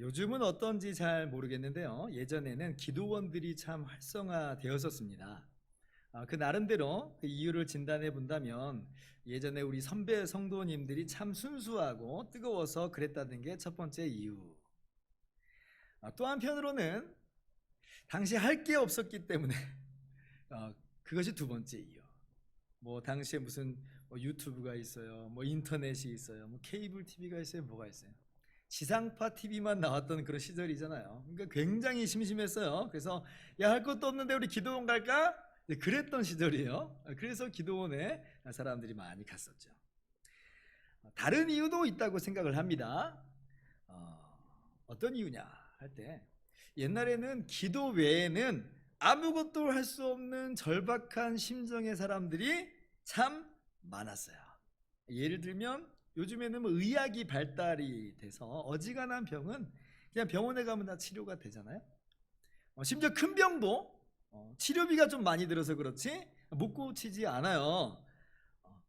요즘은 어떤지 잘 모르겠는데요. 예전에는 기도원들이 참 활성화되었었습니다. 그 나름대로 그 이유를 진단해 본다면 예전에 우리 선배 성도님들이 참 순수하고 뜨거워서 그랬다는 게 첫 번째 이유. 또 한편으로는 당시 할 게 없었기 때문에 그것이 두 번째 이유. 뭐 당시에 무슨 유튜브가 있어요, 뭐 인터넷이 있어요, 뭐 케이블 TV가 있어요, 뭐가 있어요. 지상파 TV만 나왔던 그런 시절이잖아요. 그러니까 굉장히 심심했어요. 그래서 야, 할 것도 없는데 우리 기도원 갈까? 네, 그랬던 시절이에요. 그래서 기도원에 사람들이 많이 갔었죠. 다른 이유도 있다고 생각을 합니다. 어떤 이유냐 할 때 옛날에는 기도 외에는 아무것도 할 수 없는 절박한 심정의 사람들이 참 많았어요. 예를 들면 요즘에는 뭐 의학이 발달이 돼서 어지간한 병은 그냥 병원에 가면 다 치료가 되잖아요. 심지어 큰 병도 치료비가 좀 많이 들어서 그렇지 못 고치지 않아요.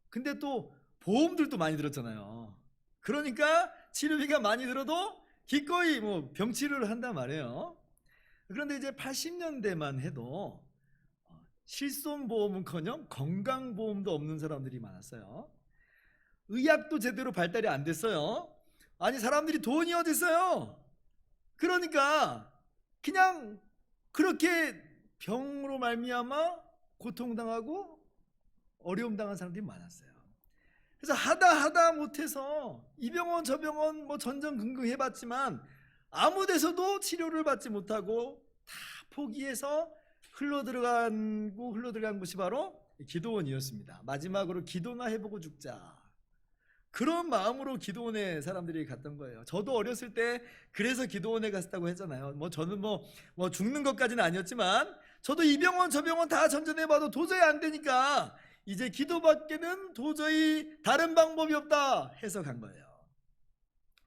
근데 또 보험들도 많이 들었잖아요. 그러니까 치료비가 많이 들어도 기꺼이 뭐 병치료를 한단 말이에요. 그런데 이제 80년대만 해도 실손보험은커녕 건강보험도 없는 사람들이 많았어요. 의학도 제대로 발달이 안 됐어요. 아니, 사람들이 돈이 어디 있어요? 그러니까 그냥 그렇게 병으로 말미암아 고통당하고 어려움 당한 사람들이 많았어요. 그래서 하다 못해서 이 병원 저 병원 뭐 전전긍긍 해봤지만 아무 데서도 치료를 받지 못하고 다 포기해서 흘러들어간 곳이 바로 기도원이었습니다. 마지막으로 기도나 해보고 죽자, 그런 마음으로 기도원에 사람들이 갔던 거예요. 저도 어렸을 때 그래서 기도원에 갔다고 했잖아요. 뭐 저는 뭐 죽는 것까지는 아니었지만 저도 이 병원 저 병원 다 전전해봐도 도저히 안 되니까 이제 기도밖에는 도저히 다른 방법이 없다 해서 간 거예요.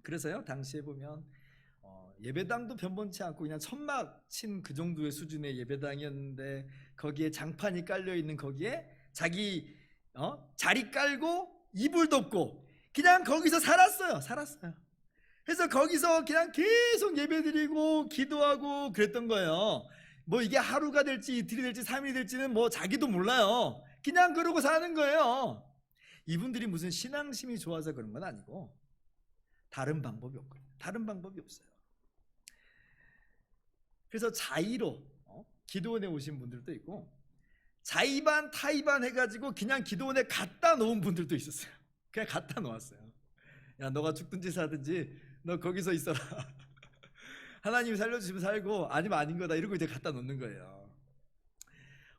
그래서요, 당시에 보면 예배당도 변변치 않고 그냥 천막 친 그 정도의 수준의 예배당이었는데 거기에 장판이 깔려 있는 거기에 자기 자리 깔고 이불 덮고 그냥 거기서 살았어요. 그래서 거기서 그냥 계속 예배드리고 기도하고 그랬던 거예요. 뭐 이게 하루가 될지 이틀이 될지 3일이 될지는 뭐 자기도 몰라요. 그냥 그러고 사는 거예요. 이분들이 무슨 신앙심이 좋아서 그런 건 아니고 다른 방법이 없거든요. 다른 방법이 없어요. 그래서 자의로 기도원에 오신 분들도 있고 자의반 타의반 해가지고 그냥 기도원에 갖다 놓은 분들도 있었어요. 그냥 갖다 놓았어요. 야, 너가 죽든지 사든지 너 거기서 있어라. 하나님이 살려주시면 살고 아니면 아닌 거다, 이러고 이제 갖다 놓는 거예요.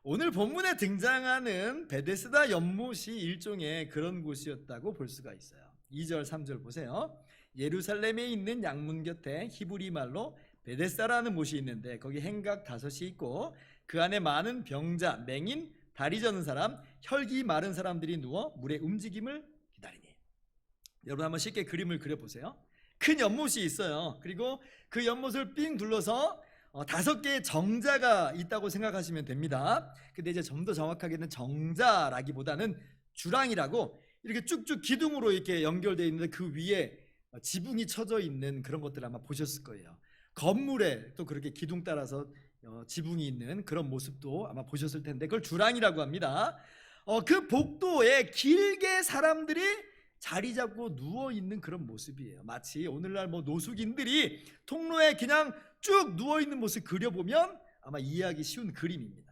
오늘 본문에 등장하는 베데스다 연못이 일종의 그런 곳이었다고 볼 수가 있어요. 2절 3절 보세요. 예루살렘에 있는 양문 곁에 히브리 말로 베데스다라는 못이 있는데 거기 행각 5이 있고 그 안에 많은 병자, 맹인, 다리 저는 사람, 혈기 마른 사람들이 누워 물의 움직임을 기다리니. 여러분 한번 쉽게 그림을 그려보세요. 큰 연못이 있어요. 그리고 그 연못을 삥 둘러서 5개의 정자가 있다고 생각하시면 됩니다. 근데 이제 좀 더 정확하게는 정자라기보다는 주랑이라고 이렇게 쭉쭉 기둥으로 이렇게 연결되어 있는데 그 위에 지붕이 쳐져 있는 그런 것들 아마 보셨을 거예요. 건물에 또 그렇게 기둥 따라서 지붕이 있는 그런 모습도 아마 보셨을 텐데 그걸 주랑이라고 합니다. 그 복도에 길게 사람들이 자리 잡고 누워있는 그런 모습이에요. 마치 오늘날 뭐 노숙인들이 통로에 그냥 쭉 누워있는 모습 그려보면 아마 이해하기 쉬운 그림입니다.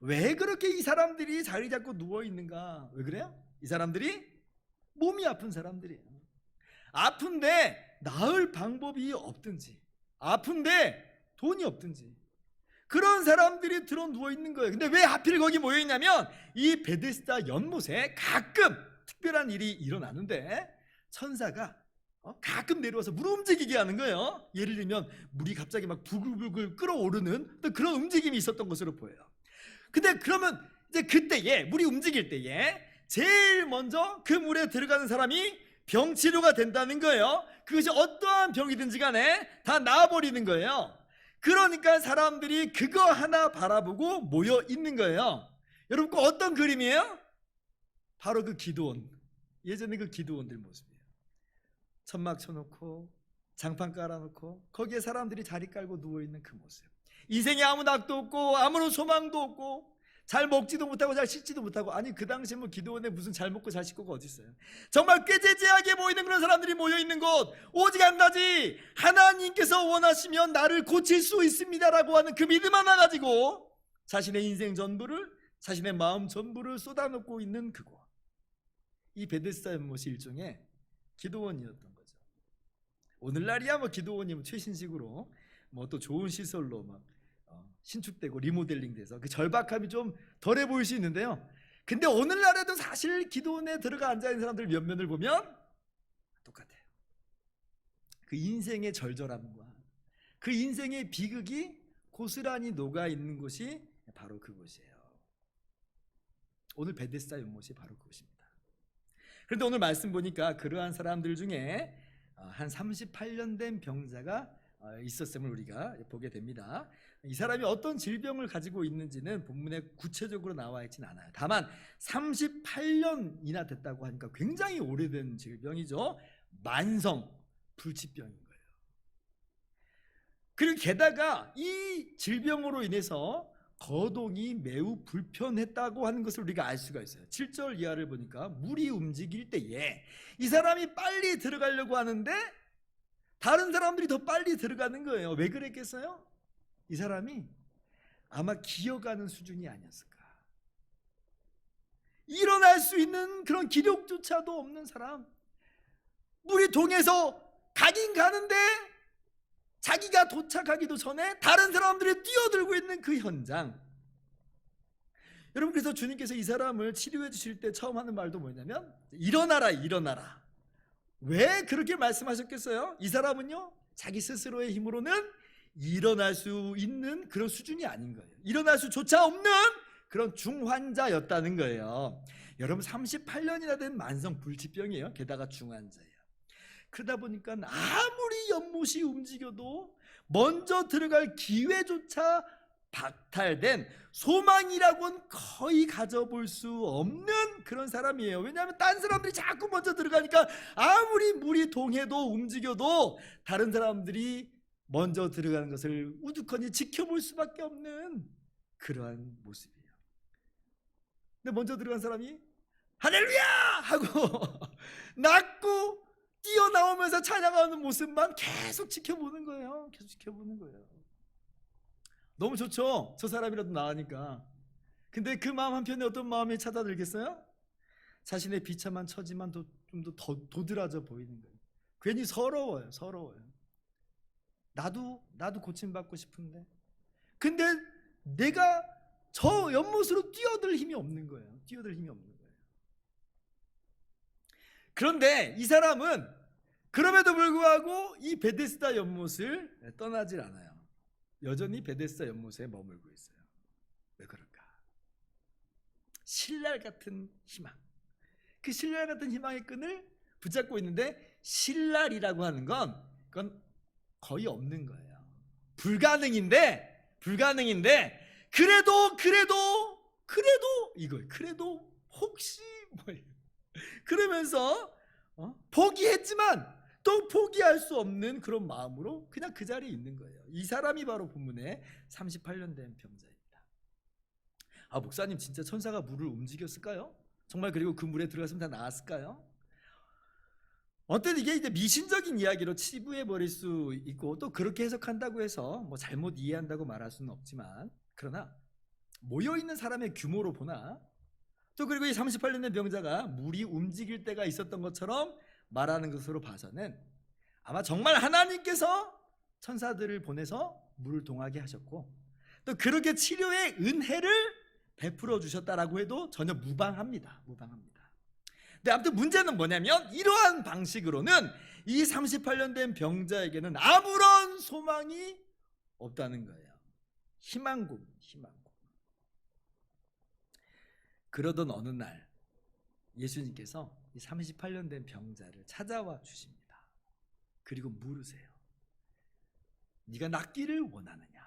왜 그렇게 이 사람들이 자리 잡고 누워있는가? 왜 그래요? 이 사람들이 몸이 아픈 사람들이에요. 아픈데 나을 방법이 없든지, 아픈데 돈이 없든지 그런 사람들이 들어 누워있는 거예요. 근데 왜 하필 거기 모여있냐면 이 베데스다 연못에 가끔 특별한 일이 일어나는데 천사가 가끔 내려와서 물을 움직이게 하는 거예요. 예를 들면 물이 갑자기 막 부글부글 끓어오르는 그런 움직임이 있었던 것으로 보여요. 근데 그러면 이제 그때에 물이 움직일 때에 제일 먼저 그 물에 들어가는 사람이 병치료가 된다는 거예요. 그것이 어떠한 병이든지 간에 다 나아버리는 거예요. 그러니까 사람들이 그거 하나 바라보고 모여 있는 거예요. 여러분 그 어떤 그림이에요? 바로 그 기도원, 예전에 그 기도원들 모습이에요. 천막 쳐놓고 장판 깔아놓고 거기에 사람들이 자리 깔고 누워있는 그 모습. 인생에 아무 낙도 없고 아무런 소망도 없고 잘 먹지도 못하고 잘 씻지도 못하고, 아니 그 당시에 뭐 기도원에 무슨 잘 먹고 잘 씻고가 어디 있어요. 정말 꾀죄죄하게 보이는 그런 사람들이 모여있는 곳, 오직 한 가지, 하나님께서 원하시면 나를 고칠 수 있습니다라고 하는 그 믿음 하나 가지고 자신의 인생 전부를, 자신의 마음 전부를 쏟아놓고 있는 그곳, 이 베데스다 연못이 일종의 기도원이었던 거죠. 오늘날이야 뭐 기도원이면 최신식으로 뭐 또 좋은 시설로 막 신축되고 리모델링돼서 그 절박함이 좀 덜해 보일 수 있는데요, 근데 오늘날에도 사실 기도원에 들어가 앉아있는 사람들 몇몇을 보면 똑같아요. 그 인생의 절절함과 그 인생의 비극이 고스란히 녹아있는 곳이 바로 그곳이에요. 오늘 베데스다 연못이 바로 그곳입니다. 그런데 오늘 말씀 보니까 그러한 사람들 중에 한 38년 된 병자가 있었음을 우리가 보게 됩니다. 이 사람이 어떤 질병을 가지고 있는지는 본문에 구체적으로 나와 있지는 않아요. 다만 38년이나 됐다고 하니까 굉장히 오래된 질병이죠. 만성 불치병인 거예요. 그리고 게다가 이 질병으로 인해서 거동이 매우 불편했다고 하는 것을 우리가 알 수가 있어요. 7절 이하를 보니까 물이 움직일 때에 이 사람이 빨리 들어가려고 하는데 다른 사람들이 더 빨리 들어가는 거예요. 왜 그랬겠어요? 이 사람이 아마 기어가는 수준이 아니었을까. 일어날 수 있는 그런 기력조차도 없는 사람, 물이 동해서 가긴 가는데 자기가 도착하기도 전에 다른 사람들이 뛰어들고 있는 그 현장. 여러분, 그래서 주님께서 이 사람을 치료해 주실 때 처음 하는 말도 뭐냐면 일어나라, 일어나라. 왜 그렇게 말씀하셨겠어요? 이 사람은요, 자기 스스로의 힘으로는 일어날 수 있는 그런 수준이 아닌 거예요. 일어날 수조차 없는 그런 중환자였다는 거예요. 여러분, 38년이나 된 만성 불치병이에요. 게다가 중환자예요. 그러다 보니까 아무리 연못이 움직여도 먼저 들어갈 기회조차 박탈된, 소망이라고는 거의 가져볼 수 없는 그런 사람이에요. 왜냐하면 딴 사람들이 자꾸 먼저 들어가니까 아무리 물이 동해도 움직여도 다른 사람들이 먼저 들어가는 것을 우두커니 지켜볼 수밖에 없는 그러한 모습이에요. 근데 먼저 들어간 사람이 할렐루야! 하고 낳고 뛰어나오면서 찬양하는 모습만 계속 지켜보는 거예요. 계속 지켜보는 거예요. 너무 좋죠? 저 사람이라도 나으니까. 근데 그 마음 한편에 어떤 마음이 찾아들겠어요? 자신의 비참한 처지만 좀 더 도드라져 보이는 거예요. 괜히 서러워요. 서러워요. 나도 고침받고 싶은데, 근데 내가 저 연못으로 뛰어들 힘이 없는 거예요. 뛰어들 힘이 없는 거예요. 그런데 이 사람은 그럼에도 불구하고 이 베데스다 연못을 떠나질 않아요. 여전히 베데스다 연못에 머물고 있어요. 왜 그럴까? 신랄 같은 희망, 그 신랄 같은 희망의 끈을 붙잡고 있는데, 신랄이라고 하는 건 그건 거의 없는 거예요. 불가능인데 그래도 이거예요. 그래도 혹시 뭐예요. 그러면서 포기했지만 또 포기할 수 없는 그런 마음으로 그냥 그 자리에 있는 거예요. 이 사람이 바로 본문에 38년 된 병자입니다. 아, 목사님, 진짜 천사가 물을 움직였을까요? 정말 그리고 그 물에 들어갔으면 다 나았을까요? 어떤 이게 이제 미신적인 이야기로 치부해 버릴 수 있고, 또 그렇게 해석한다고 해서 뭐 잘못 이해한다고 말할 수는 없지만, 그러나 모여있는 사람의 규모로 보나, 또 그리고 이 38년 된 병자가 물이 움직일 때가 있었던 것처럼 말하는 것으로 봐서는 아마 정말 하나님께서 천사들을 보내서 물을 동하게 하셨고, 또 그렇게 치료의 은혜를 베풀어 주셨다라고 해도 전혀 무방합니다. 근데 아무튼 문제는 뭐냐면, 이러한 방식으로는 이 38년 된 병자에게는 아무런 소망이 없다는 거예요. 희망고문. 그러던 어느 날 예수님께서 이 38년 된 병자를 찾아와 주십니다. 그리고 물으세요. 네가 낫기를 원하느냐?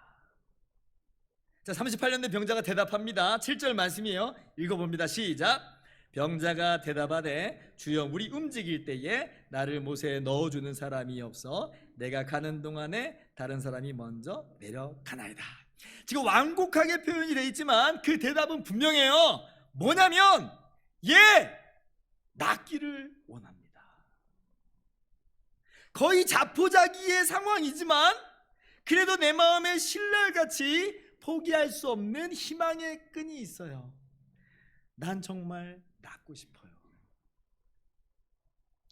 자, 38년 된 병자가 대답합니다. 7절 말씀이에요. 읽어봅니다. 시작. 병자가 대답하되 주여 물이 움직일 때에 나를 못에 넣어주는 사람이 없어 내가 가는 동안에 다른 사람이 먼저 내려가나이다. 지금 완곡하게 표현이 되어 있지만 그 대답은 분명해요. 뭐냐면 낫기를 원합니다. 거의 자포자기의 상황이지만 그래도 내 마음에 신랄같이 포기할 수 없는 희망의 끈이 있어요. 난 정말 낫고 싶어요.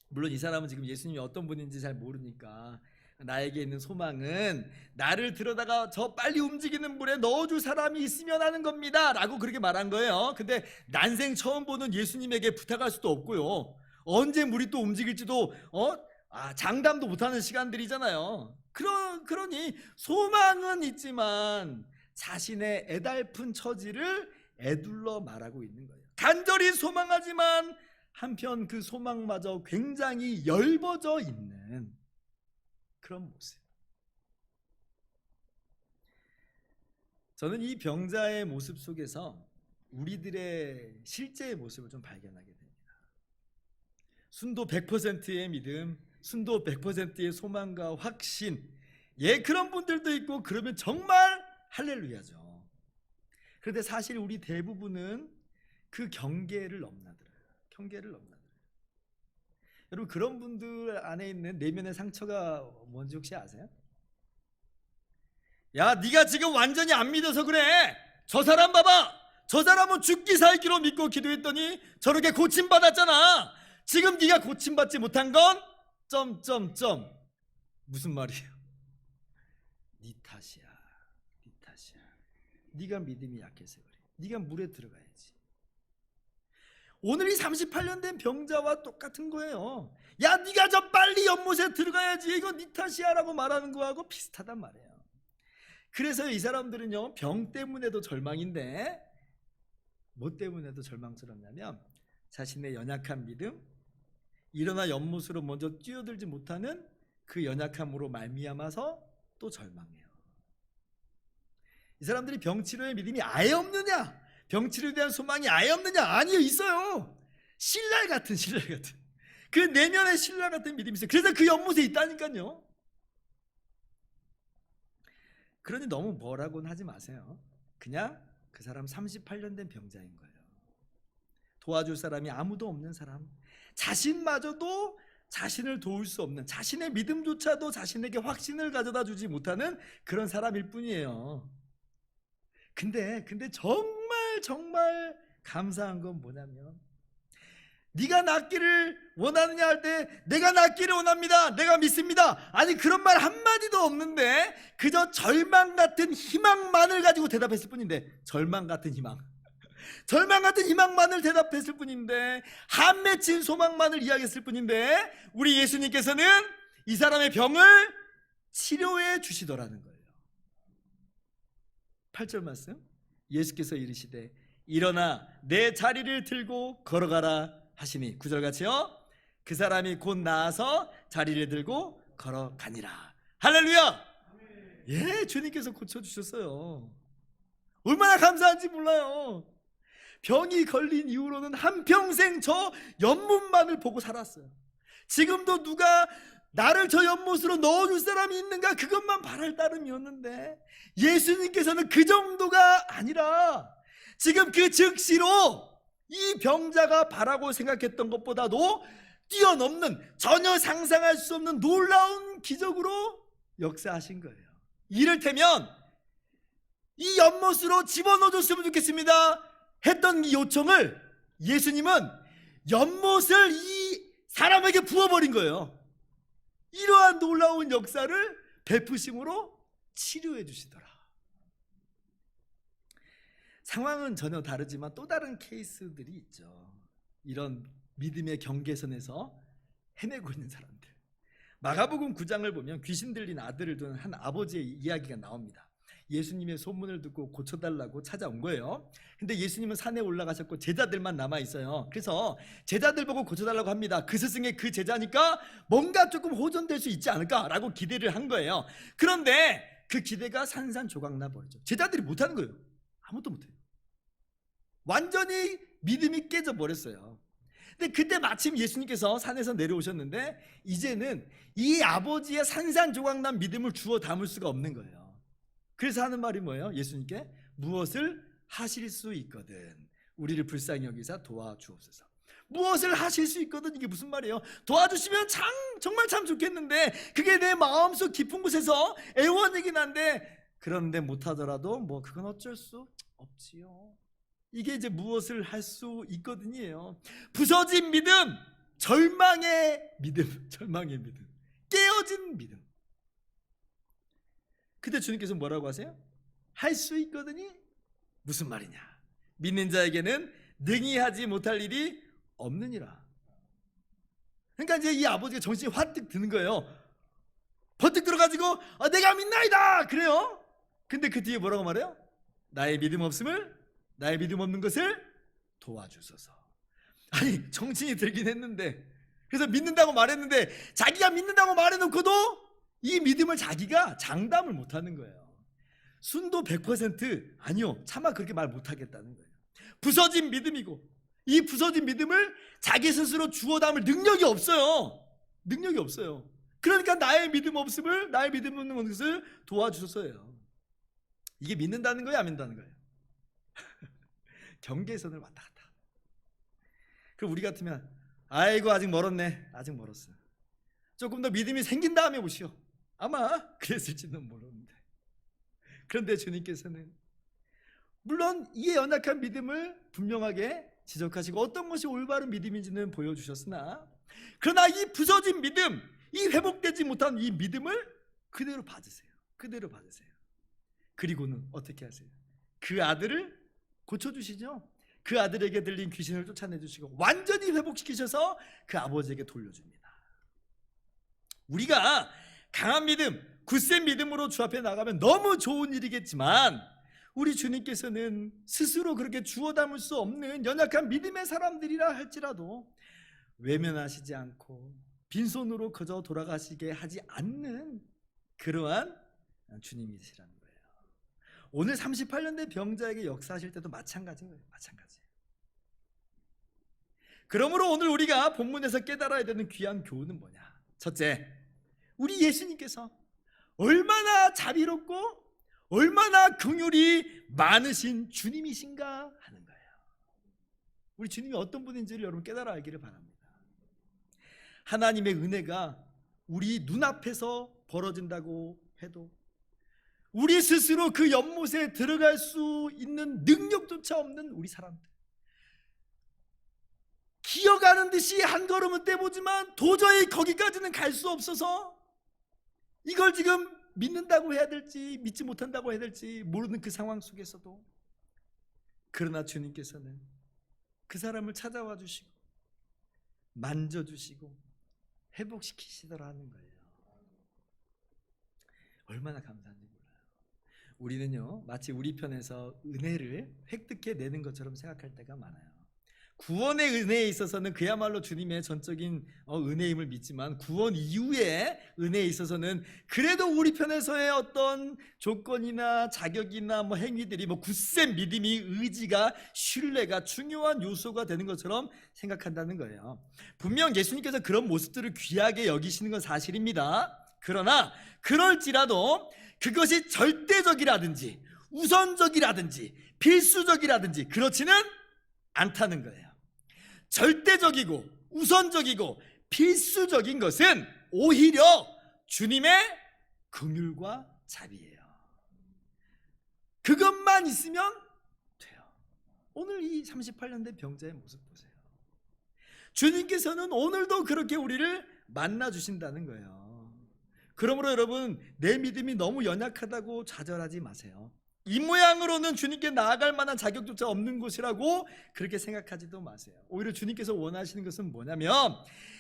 물론 이 사람은 지금 예수님이 어떤 분인지 잘 모르니까 나에게 있는 소망은 나를 들여다가 저 빨리 움직이는 물에 넣어줄 사람이 있으면 하는 겁니다 라고 그렇게 말한 거예요. 근데 난생 처음 보는 예수님에게 부탁할 수도 없고요, 언제 물이 또 움직일지도 장담도 못하는 시간들이잖아요. 그러니 소망은 있지만 자신의 애달픈 처지를 애둘러 말하고 있는 거예요. 간절히 소망하지만 한편 그 소망마저 굉장히 열버져 있는 그런 모습. 저는 이 병자의 모습 속에서 우리들의 실제의 모습을 좀 발견하게 됩니다. 순도 100%의 믿음, 순도 100%의 소망과 확신, 그런 분들도 있고 그러면 정말 할렐루야죠. 그런데 사실 우리 대부분은 그 경계를 넘나들어요. 여러분, 그런 분들 안에 있는 내면의 상처가 뭔지 혹시 아세요? 야, 네가 지금 완전히 안 믿어서 그래. 저 사람 봐봐. 저 사람은 죽기 살기로 믿고 기도했더니 저렇게 고침받았잖아. 지금 네가 고침받지 못한 건 무슨 말이에요? 네 탓이야. 네가 믿음이 약해서 그래. 네가 물에 들어가야지. 오늘 이 38년 된 병자와 똑같은 거예요. 야, 네가 저 빨리 연못에 들어가야지. 이거 네 탓이야 라고 말하는 거하고 비슷하단 말이에요. 그래서 이 사람들은요, 병 때문에도 절망인데 뭐 때문에도 절망스럽냐면 자신의 연약한 믿음, 일어나 연못으로 먼저 뛰어들지 못하는 그 연약함으로 말미암아서 또 절망해요. 이 사람들이 병치료의 믿음이 아예 없느냐? 병치료에 대한 소망이 아예 없느냐? 아니요, 있어요. 신랄 같은 그 내면의 신랄 같은 믿음이 있어요. 그래서 그 연못에 있다니까요. 그러니 너무 뭐라고는 하지 마세요. 그냥 그 사람 38년 된 병자인 거예요. 도와줄 사람이 아무도 없는 사람, 자신마저도 자신을 도울 수 없는, 자신의 믿음조차도 자신에게 확신을 가져다 주지 못하는 그런 사람일 뿐이에요. 근데 정말 감사한 건 뭐냐면, 네가 낫기를 원하느냐 할 때 내가 낫기를 원합니다, 내가 믿습니다, 아니 그런 말 한마디도 없는데 그저 절망 같은 희망만을 가지고 대답했을 뿐인데, 절망 같은 희망만을 대답했을 뿐인데, 한 맺힌 소망만을 이야기했을 뿐인데 우리 예수님께서는 이 사람의 병을 치료해 주시더라는 거예요. 8절 말씀, 예수께서 이르시되 일어나 내 자리를 들고 걸어가라 하시니, 9절 같이요, 그 사람이 곧 나아서 자리를 들고 걸어가니라. 할렐루야. 주님께서 고쳐주셨어요. 얼마나 감사한지 몰라요. 병이 걸린 이후로는 한평생 저 연못만을 보고 살았어요. 지금도 누가 나를 저 연못으로 넣어줄 사람이 있는가, 그것만 바랄 따름이었는데 예수님께서는 그 정도가 아니라 지금 그 즉시로 이 병자가 바라고 생각했던 것보다도 뛰어넘는, 전혀 상상할 수 없는 놀라운 기적으로 역사하신 거예요. 이를테면 이 연못으로 집어넣어줬으면 좋겠습니다 했던 이 요청을 예수님은 연못을 이 사람에게 부어버린 거예요. 이러한 놀라운 역사를 베푸심으로 치료해 주시더라. 상황은 전혀 다르지만 또 다른 케이스들이 있죠. 이런 믿음의 경계선에서 헤매고 있는 사람들. 마가복음 9장을 보면 귀신 들린 아들을 둔 한 아버지의 이야기가 나옵니다. 예수님의 소문을 듣고 고쳐달라고 찾아온 거예요. 근데 예수님은 산에 올라가셨고 제자들만 남아있어요. 그래서 제자들 보고 고쳐달라고 합니다. 그 스승의 그 제자니까 뭔가 조금 호전될 수 있지 않을까라고 기대를 한 거예요. 그런데 그 기대가 산산조각 나버리죠. 제자들이 못하는 거예요. 아무것도 못해요. 완전히 믿음이 깨져버렸어요. 근데 그때 마침 예수님께서 산에서 내려오셨는데 이제는 이 아버지의 산산조각난 믿음을 주워 담을 수가 없는 거예요. 그래서 하는 말이 뭐예요? 예수님께 무엇을 하실 수 있거든 우리를 불쌍히 여기사 도와주옵소서. 무엇을 하실 수 있거든, 이게 무슨 말이에요? 도와주시면 정말 참 좋겠는데 그게 내 마음속 깊은 곳에서 애원이긴 한데, 그런데 못하더라도 뭐 그건 어쩔 수 없지요. 이게 이제 무엇을 할 수 있거든요. 부서진 믿음, 절망의 믿음, 절망의 믿음, 깨어진 믿음. 그때 주님께서 뭐라고 하세요? 할 수 있거든이 무슨 말이냐? 믿는 자에게는 능히 하지 못할 일이 없느니라. 그러니까 이제 이 아버지가 정신이 화뜩 드는 거예요. 버뜩 들어가지고 내가 믿나이다 그래요. 근데 그 뒤에 뭐라고 말해요? 나의 믿음 없는 것을 도와주소서. 아니, 정신이 들긴 했는데, 그래서 믿는다고 말했는데 자기가 믿는다고 말해놓고도 이 믿음을 자기가 장담을 못하는 거예요. 순도 100% 아니요, 차마 그렇게 말 못하겠다는 거예요. 부서진 믿음이고, 이 부서진 믿음을 자기 스스로 주워 담을 능력이 없어요. 능력이 없어요. 그러니까 나의 믿음 없는 것을 도와주소서예요. 이게 믿는다는 거예요, 안 믿는다는 거예요? 경계선을 왔다 갔다. 그럼 우리 같으면 아이고 아직 멀었네, 아직 멀었어, 조금 더 믿음이 생긴 다음에 오시오, 아마 그랬을지는 모르는데. 그런데 주님께서는 물론 이 연약한 믿음을 분명하게 지적하시고 어떤 것이 올바른 믿음인지는 보여주셨으나, 그러나 이 부서진 믿음, 이 회복되지 못한 이 믿음을 그대로 받으세요. 그대로 받으세요. 그리고는 어떻게 하세요? 그 아들을 고쳐주시죠. 그 아들에게 들린 귀신을 쫓아내주시고 완전히 회복시키셔서 그 아버지에게 돌려줍니다. 우리가 강한 믿음, 굳센 믿음으로 주 앞에 나가면 너무 좋은 일이겠지만, 우리 주님께서는 스스로 그렇게 주워 담을 수 없는 연약한 믿음의 사람들이라 할지라도 외면하시지 않고 빈손으로 그저 돌아가시게 하지 않는 그러한 주님이시라는 거예요. 오늘 38년 된 병자에게 역사하실 때도 마찬가지인 거예요. 마찬가지. 그러므로 오늘 우리가 본문에서 깨달아야 되는 귀한 교훈은 뭐냐? 첫째, 우리 예수님께서 얼마나 자비롭고 얼마나 긍휼이 많으신 주님이신가 하는 거예요. 우리 주님이 어떤 분인지를 여러분 깨달아 알기를 바랍니다. 하나님의 은혜가 우리 눈앞에서 벌어진다고 해도 우리 스스로 그 연못에 들어갈 수 있는 능력조차 없는 우리 사람들, 기어가는 듯이 한 걸음은 떼보지만 도저히 거기까지는 갈 수 없어서 이걸 지금 믿는다고 해야 될지 믿지 못한다고 해야 될지 모르는 그 상황 속에서도, 그러나 주님께서는 그 사람을 찾아와 주시고 만져주시고 회복시키시더라는 거예요. 얼마나 감사한지 몰라요. 우리는요, 마치 우리 편에서 은혜를 획득해내는 것처럼 생각할 때가 많아요. 구원의 은혜에 있어서는 그야말로 주님의 전적인 은혜임을 믿지만, 구원 이후의 은혜에 있어서는 그래도 우리 편에서의 어떤 조건이나 자격이나 행위들이 굳센 믿음이, 의지가, 신뢰가 중요한 요소가 되는 것처럼 생각한다는 거예요. 분명 예수님께서 그런 모습들을 귀하게 여기시는 건 사실입니다. 그러나 그럴지라도 그것이 절대적이라든지 우선적이라든지 필수적이라든지 그렇지는 않다는 거예요. 절대적이고 우선적이고 필수적인 것은 오히려 주님의 긍휼과 자비예요. 그것만 있으면 돼요. 오늘 이 38년 된 병자의 모습 보세요. 주님께서는 오늘도 그렇게 우리를 만나 주신다는 거예요. 그러므로 여러분, 내 믿음이 너무 연약하다고 좌절하지 마세요. 이 모양으로는 주님께 나아갈 만한 자격조차 없는 곳이라고 그렇게 생각하지도 마세요. 오히려 주님께서 원하시는 것은 뭐냐면,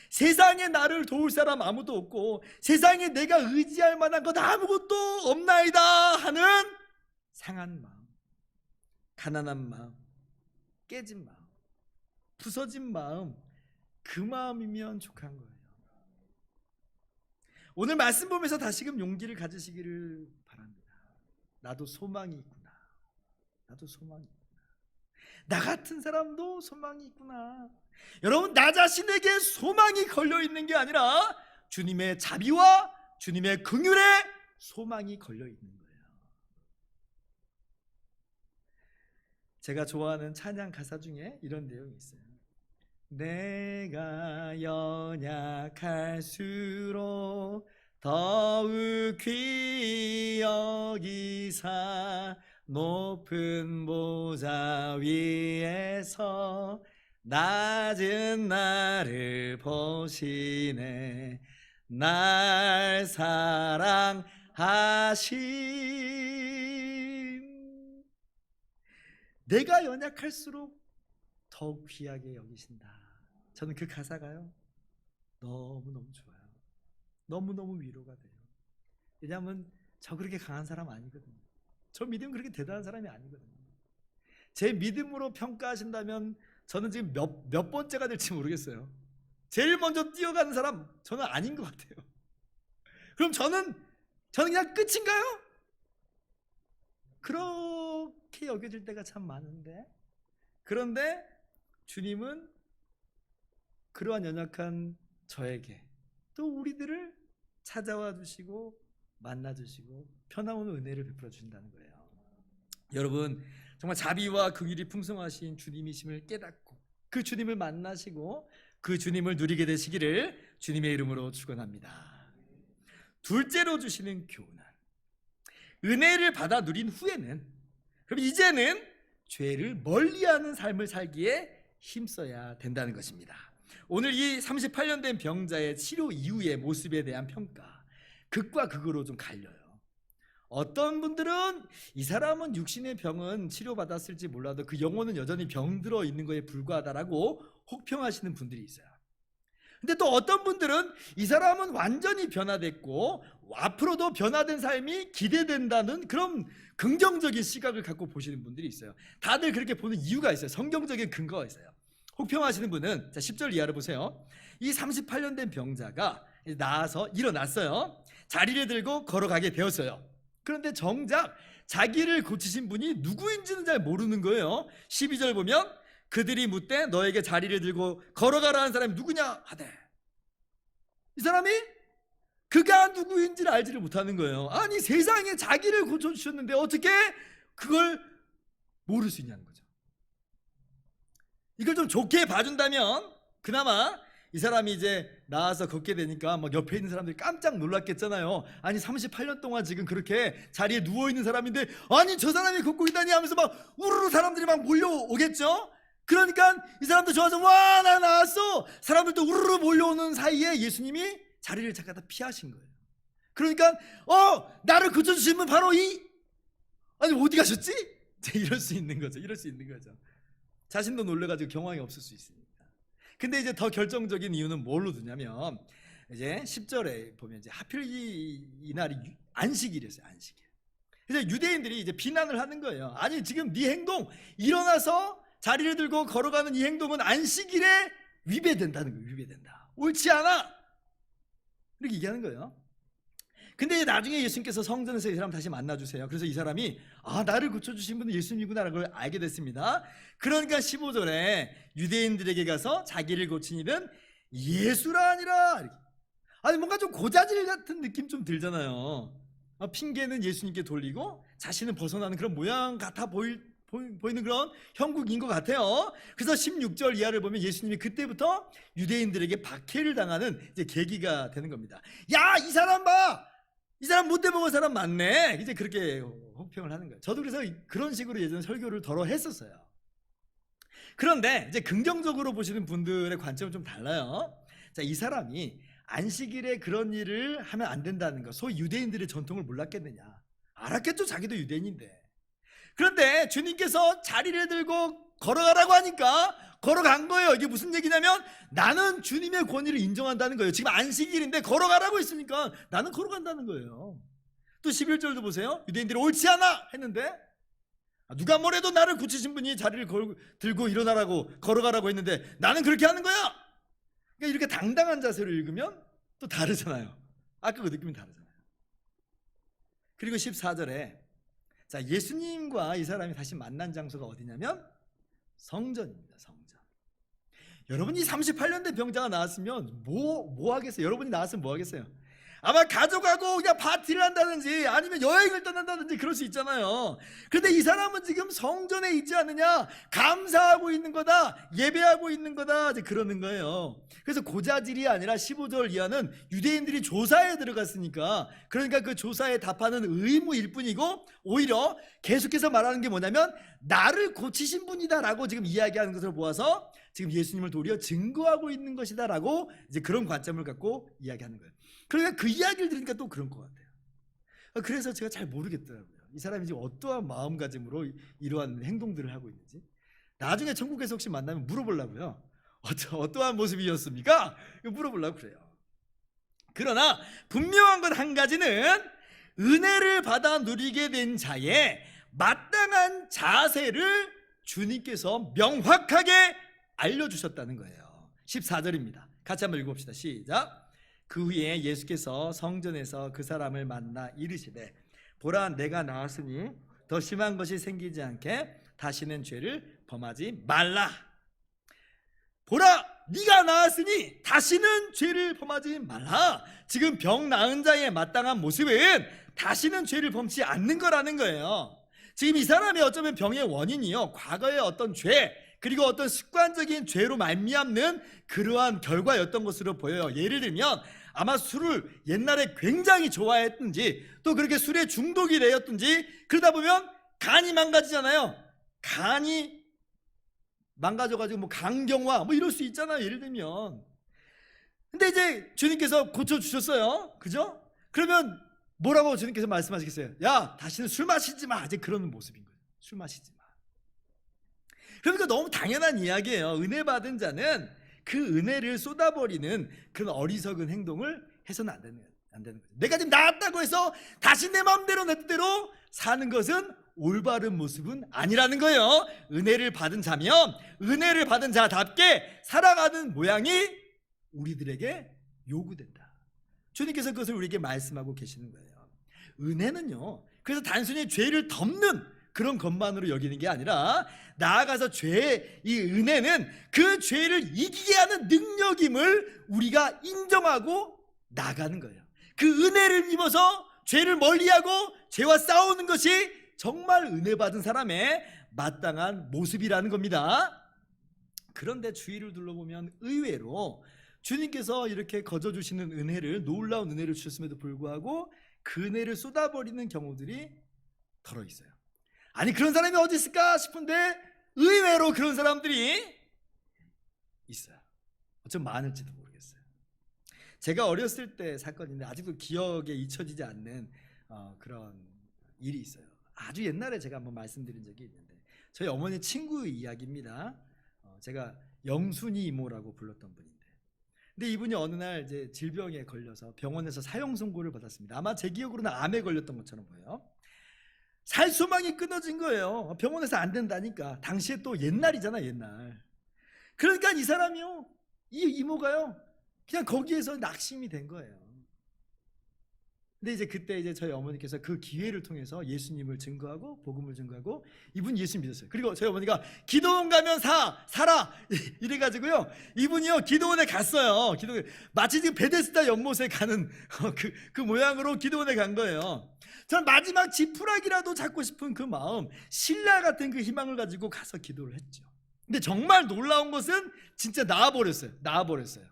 세상에 나를 도울 사람 아무도 없고 세상에 내가 의지할 만한 것 아무것도 없나이다 하는 상한 마음, 가난한 마음, 깨진 마음, 부서진 마음, 그 마음이면 족한 거예요. 오늘 말씀 보면서 다시금 용기를 가지시기를 바랍니다. 나도 소망이 있구나. 나도 소망이 있구나. 나 같은 사람도 소망이 있구나. 여러분, 나 자신에게 소망이 걸려 있는 게 아니라 주님의 자비와 주님의 긍휼에 소망이 걸려 있는 거예요. 제가 좋아하는 찬양 가사 중에 이런 내용이 있어요. 내가 연약할수록 더욱 귀히 여기사 높은 보좌 위에서 낮은 나를 보시네. 날 사랑하신, 내가 연약할수록 더욱 귀하게 여기신다. 저는 그 가사가요 너무너무 좋아요. 너무너무 위로가 돼요. 왜냐하면 저 그렇게 강한 사람 아니거든요. 저 믿음 그렇게 대단한 사람이 아니거든요. 제 믿음으로 평가하신다면 저는 지금 몇 번째가 될지 모르겠어요. 제일 먼저 뛰어가는 사람 저는 아닌 것 같아요. 그럼 저는 그냥 끝인가요? 그렇게 여겨질 때가 참 많은데, 그런데 주님은 그러한 연약한 저에게 또 우리들을 찾아와 주시고 만나 주시고 편안한 은혜를 베풀어 주신다는 거예요. 여러분, 정말 자비와 긍휼이 풍성하신 주님이심을 깨닫고 그 주님을 만나시고 그 주님을 누리게 되시기를 주님의 이름으로 축원합니다. 둘째로 주시는 교훈은, 은혜를 받아 누린 후에는, 그럼 이제는 죄를 멀리하는 삶을 살기에 힘써야 된다는 것입니다. 오늘 이 38년 된 병자의 치료 이후의 모습에 대한 평가, 극과 극으로 좀 갈려요. 어떤 분들은 이 사람은 육신의 병은 치료받았을지 몰라도 그 영혼은 여전히 병들어 있는 것에 불과하다라고 혹평하시는 분들이 있어요. 근데 또 어떤 분들은 이 사람은 완전히 변화됐고 앞으로도 변화된 삶이 기대된다는 그런 긍정적인 시각을 갖고 보시는 분들이 있어요. 다들 그렇게 보는 이유가 있어요. 성경적인 근거가 있어요. 혹평하시는 분은, 자 10절 이하를 보세요. 이 38년 된 병자가 나아서 일어났어요. 자리를 들고 걸어가게 되었어요. 그런데 정작 자기를 고치신 분이 누구인지는 잘 모르는 거예요. 12절 보면 그들이 묻되 너에게 자리를 들고 걸어가라 하는 사람이 누구냐 하되, 이 사람이 그가 누구인지를 알지를 못하는 거예요. 아니, 세상에 자기를 고쳐주셨는데 어떻게 그걸 모를 수 있냐는 거죠. 이걸 좀 좋게 봐준다면 그나마 이 사람이 이제 나와서 걷게 되니까 막 옆에 있는 사람들이 깜짝 놀랐겠잖아요. 아니 38년 동안 지금 그렇게 자리에 누워있는 사람인데 아니 저 사람이 걷고 있다니 하면서 막 우르르 사람들이 막 몰려오겠죠. 그러니까 이 사람도 좋아서 와 나 나왔어, 사람들도 우르르 몰려오는 사이에 예수님이 자리를 잠깐 다 피하신 거예요. 그러니까 나를 고쳐주신 분 바로 아니 어디 가셨지? 이럴 수 있는 거죠. 이럴 수 있는 거죠. 자신도 놀래가지고 경황이 없을 수 있으니까. 근데 이제 더 결정적인 이유는 뭘로 두냐면, 이제 10절에 보면 이제 하필 이 날이 안식일이었어요. 안식일. 그래서 유대인들이 이제 비난을 하는 거예요. 아니 지금 네 행동, 일어나서 자리를 들고 걸어가는 이 행동은 안식일에 위배된다는 거예요. 위배된다. 옳지 않아. 이렇게 얘기하는 거예요. 근데 나중에 예수님께서 성전에서 이 사람 다시 만나주세요. 그래서 이 사람이 나를 고쳐주신 분은 예수님이구나라는 걸 알게 됐습니다. 그러니까 15절에 유대인들에게 가서 자기를 고친 일은 예수라 하니라. 아니 뭔가 좀 고자질 같은 느낌 좀 들잖아요. 핑계는 예수님께 돌리고 자신은 벗어나는 그런 모양 같아 보이는 그런 형국인 것 같아요. 그래서 16절 이하를 보면 예수님이 그때부터 유대인들에게 박해를 당하는 이제 계기가 되는 겁니다. 야, 이 사람 봐! 이 사람 못돼 먹은 사람 많네. 이제 그렇게 혹평을 하는 거예요. 저도 그래서 그런 식으로 예전에 설교를 더러 했었어요. 그런데 이제 긍정적으로 보시는 분들의 관점은 좀 달라요. 자, 이 사람이 안식일에 그런 일을 하면 안 된다는 거, 소위 유대인들의 전통을 몰랐겠느냐? 알았겠죠. 자기도 유대인인데. 그런데 주님께서 자리를 들고 걸어가라고 하니까 걸어간 거예요. 이게 무슨 얘기냐면 나는 주님의 권위를 인정한다는 거예요. 지금 안식일인데 걸어가라고 했으니까 나는 걸어간다는 거예요. 또 11절도 보세요. 유대인들이 옳지 않아 했는데 누가 뭐래도 나를 고치신 분이 자리를 들고 일어나라고 걸어가라고 했는데 나는 그렇게 하는 거야. 그러니까 이렇게 당당한 자세로 읽으면 또 다르잖아요. 아까 그 느낌이 다르잖아요. 그리고 14절에 자, 예수님과 이 사람이 다시 만난 장소가 어디냐면 성전입니다. 성전. 여러분이 38년 된 병자가 나왔으면 뭐 하겠어요? 여러분이 나왔으면 뭐 하겠어요? 아마 가족하고 그냥 파티를 한다든지 아니면 여행을 떠난다든지 그럴 수 있잖아요. 그런데 이 사람은 지금 성전에 있지 않느냐, 감사하고 있는 거다, 예배하고 있는 거다, 이제 그러는 거예요. 그래서 고자질이 아니라 15절 이하는 유대인들이 조사에 들어갔으니까, 그러니까 그 조사에 답하는 의무일 뿐이고, 오히려 계속해서 말하는 게 뭐냐면 나를 고치신 분이다라고 지금 이야기하는 것을 보아서 지금 예수님을 도리어 증거하고 있는 것이다라고 이제 그런 관점을 갖고 이야기하는 거예요. 그러니까 그 이야기를 들으니까 또 그런 것 같아요. 그래서 제가 잘 모르겠더라고요. 이 사람이 지금 어떠한 마음가짐으로 이러한 행동들을 하고 있는지. 나중에 천국에서 혹시 만나면 물어보려고요. 어떠한 모습이었습니까? 물어보려고 그래요. 그러나 분명한 것 한 가지는 은혜를 받아 누리게 된 자의 마땅한 자세를 주님께서 명확하게 알려주셨다는 거예요. 14절입니다. 같이 한번 읽어봅시다. 시작. 그 후에 예수께서 성전에서 그 사람을 만나 이르시되 보라 내가 나왔으니 더 심한 것이 생기지 않게 다시는 죄를 범하지 말라. 보라 네가 나았으니 다시는 죄를 범하지 말라. 지금 병 나은 자의 마땅한 모습은 다시는 죄를 범치 않는 거라는 거예요. 지금 이 사람이 어쩌면 병의 원인이요, 과거의 어떤 죄 그리고 어떤 습관적인 죄로 말미암는 그러한 결과였던 것으로 보여요. 예를 들면 아마 술을 옛날에 굉장히 좋아했든지 또 그렇게 술에 중독이 되었든지 그러다 보면 간이 망가지잖아요. 간이 망가져가지고 뭐 간경화 뭐 이럴 수 있잖아요. 예를 들면. 근데 이제 주님께서 고쳐주셨어요. 그죠? 그러면 뭐라고 주님께서 말씀하시겠어요? 야 다시는 술 마시지 마. 이제 그러는 모습인 거예요. 술 마시지 마. 그러니까 너무 당연한 이야기예요. 은혜 받은 자는 그 은혜를 쏟아버리는 그런 어리석은 행동을 해서는 안 되는 거예요. 내가 지금 나았다고 해서 다시 내 마음대로 내 뜻대로 사는 것은 올바른 모습은 아니라는 거예요. 은혜를 받은 자면 은혜를 받은 자답게 살아가는 모양이 우리들에게 요구된다. 주님께서 그것을 우리에게 말씀하고 계시는 거예요. 은혜는요, 그래서 단순히 죄를 덮는 그런 것만으로 여기는 게 아니라 나아가서 이 은혜는 그 죄를 이기게 하는 능력임을 우리가 인정하고 나가는 거예요. 그 은혜를 입어서 죄를 멀리하고 죄와 싸우는 것이 정말 은혜 받은 사람의 마땅한 모습이라는 겁니다. 그런데 주위를 둘러보면 의외로 주님께서 이렇게 거저주시는 은혜를, 놀라운 은혜를 주셨음에도 불구하고 그 은혜를 쏟아버리는 경우들이 덜어 있어요. 아니 그런 사람이 어디 있을까 싶은데 의외로 그런 사람들이 있어요. 어쩜 많을지도 모르겠어요. 제가 어렸을 때 사건인데 아직도 기억에 잊혀지지 않는 그런 일이 있어요. 아주 옛날에 제가 한번 말씀드린 적이 있는데 저희 어머니 친구 이야기입니다. 제가 영순이 이모라고 불렀던 분인데, 근데 이분이 어느 날 이제 질병에 걸려서 병원에서 사형 선고를 받았습니다. 아마 제 기억으로는 암에 걸렸던 것처럼 보여요. 살 소망이 끊어진 거예요. 병원에서 안 된다니까. 당시에 또 옛날이잖아, 옛날. 그러니까 이 사람이요, 이 이모가요, 그냥 거기에서 낙심이 된 거예요. 근데 이제 그때 이제 저희 어머니께서 그 기회를 통해서 예수님을 증거하고 복음을 증거하고 이분 예수 믿었어요. 그리고 저희 어머니가 기도원 가면 살아 이래가지고요, 이분이요 기도원에 갔어요. 마치 지금 베데스다 연못에 가는 그 모양으로 기도원에 간 거예요. 전 마지막 지푸라기라도 잡고 싶은 그 마음, 신라 같은 그 희망을 가지고 가서 기도를 했죠. 근데 정말 놀라운 것은 진짜 나아버렸어요.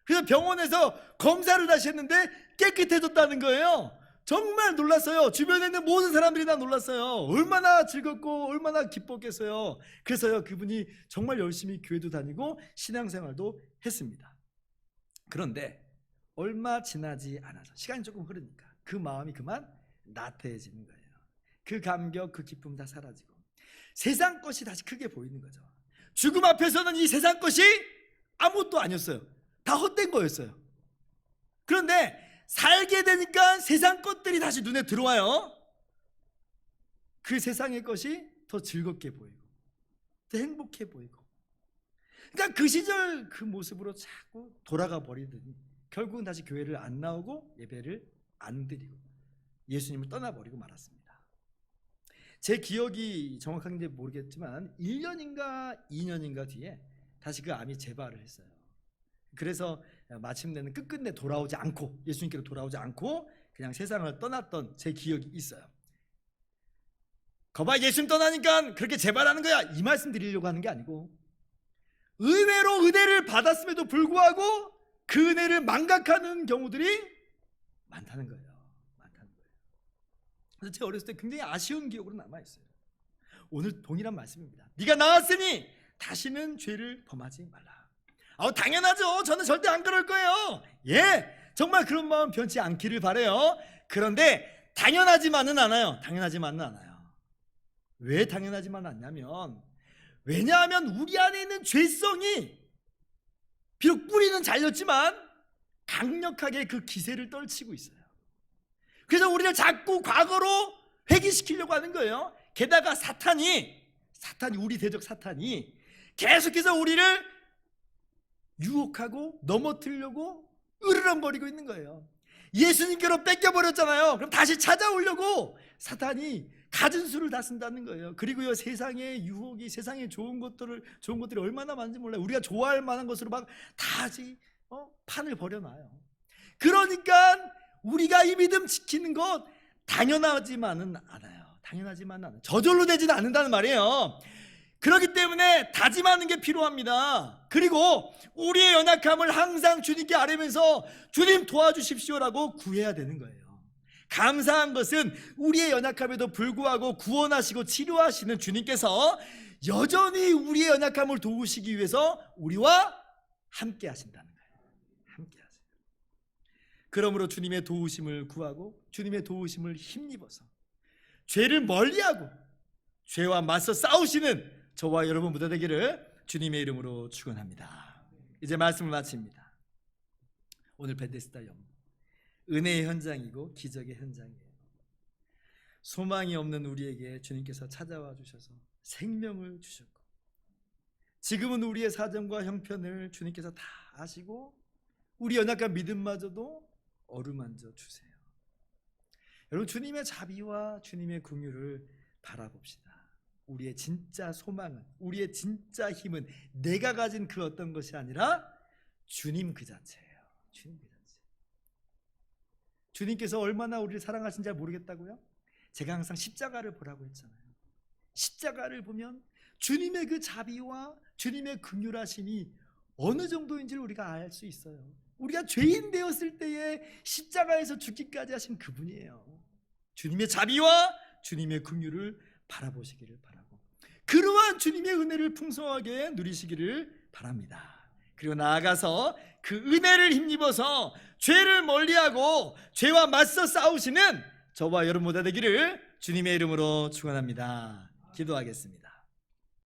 그래서 병원에서 검사를 다시 했는데 깨끗해졌다는 거예요. 정말 놀랐어요. 주변에 있는 모든 사람들이 다 놀랐어요. 얼마나 즐겁고 얼마나 기뻤겠어요. 그래서요, 그분이 정말 열심히 교회도 다니고 신앙생활도 했습니다. 그런데 얼마 지나지 않아서 시간이 조금 흐르니까 그 마음이 그만 나태해지는 거예요. 그 감격, 그 기쁨 다 사라지고 세상 것이 다시 크게 보이는 거죠. 죽음 앞에서는 이 세상 것이 아무것도 아니었어요. 다 헛된 거였어요. 그런데 살게 되니까 세상 것들이 다시 눈에 들어와요. 그 세상의 것이 더 즐겁게 보이고 더 행복해 보이고, 그러니까 그 시절 그 모습으로 자꾸 돌아가 버리더니 결국은 다시 교회를 안 나오고 예배를 안 드리고 예수님을 떠나버리고 말았습니다. 제 기억이 정확한지 모르겠지만 1년인가 2년인가 뒤에 다시 그 암이 재발을 했어요. 그래서 마침내는 끝끝내 돌아오지 않고, 예수님께로 돌아오지 않고 그냥 세상을 떠났던 제 기억이 있어요. 거봐, 예수님 떠나니까 그렇게 재발하는 거야, 이 말씀 드리려고 하는 게 아니고, 의외로 은혜를 받았음에도 불구하고 그 은혜를 망각하는 경우들이 많다는 거예요. 그래서 제 어렸을 때 굉장히 아쉬운 기억으로 남아있어요. 오늘 동일한 말씀입니다. 네가 나았으니 다시는 죄를 범하지 말라. 당연하죠. 저는 절대 안 그럴 거예요. 예, 정말 그런 마음 변치 않기를 바라요. 그런데 당연하지만은 않아요. 왜 당연하지만 않냐면, 왜냐하면 우리 안에 있는 죄성이 비록 뿌리는 잘렸지만 강력하게 그 기세를 떨치고 있어요. 그래서 우리를 자꾸 과거로 회귀시키려고 하는 거예요. 게다가 사탄이 우리 대적 사탄이 계속해서 우리를 유혹하고 넘어뜨리려고 으르렁거리고 있는 거예요. 예수님께로 뺏겨버렸잖아요. 그럼 다시 찾아오려고 사탄이 갖은 수를 다 쓴다는 거예요. 그리고요, 세상의 유혹이, 세상의 좋은 것들이 얼마나 많은지 몰라요. 우리가 좋아할 만한 것으로 막 다시 판을 벌여놔요. 그러니까 우리가 이 믿음 지키는 것 당연하지만은 않아요. 저절로 되지는 않는다는 말이에요. 그렇기 때문에 다짐하는 게 필요합니다. 그리고 우리의 연약함을 항상 주님께 아뢰면서 주님 도와주십시오라고 구해야 되는 거예요. 감사한 것은 우리의 연약함에도 불구하고 구원하시고 치료하시는 주님께서 여전히 우리의 연약함을 도우시기 위해서 우리와 함께 하신다는 거예요. 함께 하세요. 그러므로 주님의 도우심을 구하고 주님의 도우심을 힘입어서 죄를 멀리하고 죄와 맞서 싸우시는 저와 여러분 모두 되기를 주님의 이름으로 축원합니다. 이제 말씀을 마칩니다. 오늘 베데스다 연못, 은혜의 현장이고 기적의 현장이에요. 소망이 없는 우리에게 주님께서 찾아와 주셔서 생명을 주셨고, 지금은 우리의 사정과 형편을 주님께서 다 아시고 우리 연약한 믿음마저도 어루만져 주세요. 여러분, 주님의 자비와 주님의 긍휼을 바라봅시다. 우리의 진짜 소망은, 우리의 진짜 힘은 내가 가진 그 어떤 것이 아니라 주님 그 자체예요. 주님 그 자체. 주님께서 얼마나 우리를 사랑하신지 모르겠다고요? 제가 항상 십자가를 보라고 했잖아요. 십자가를 보면 주님의 그 자비와 주님의 긍휼하심이 어느 정도인지를 우리가 알 수 있어요. 우리가 죄인 되었을 때에 십자가에서 죽기까지 하신 그분이에요. 주님의 자비와 주님의 긍휼을 바라보시기를 바라고, 그러한 주님의 은혜를 풍성하게 누리시기를 바랍니다. 그리고 나아가서 그 은혜를 힘입어서 죄를 멀리하고 죄와 맞서 싸우시는 저와 여러분 모두 되기를 주님의 이름으로 축원합니다. 기도하겠습니다.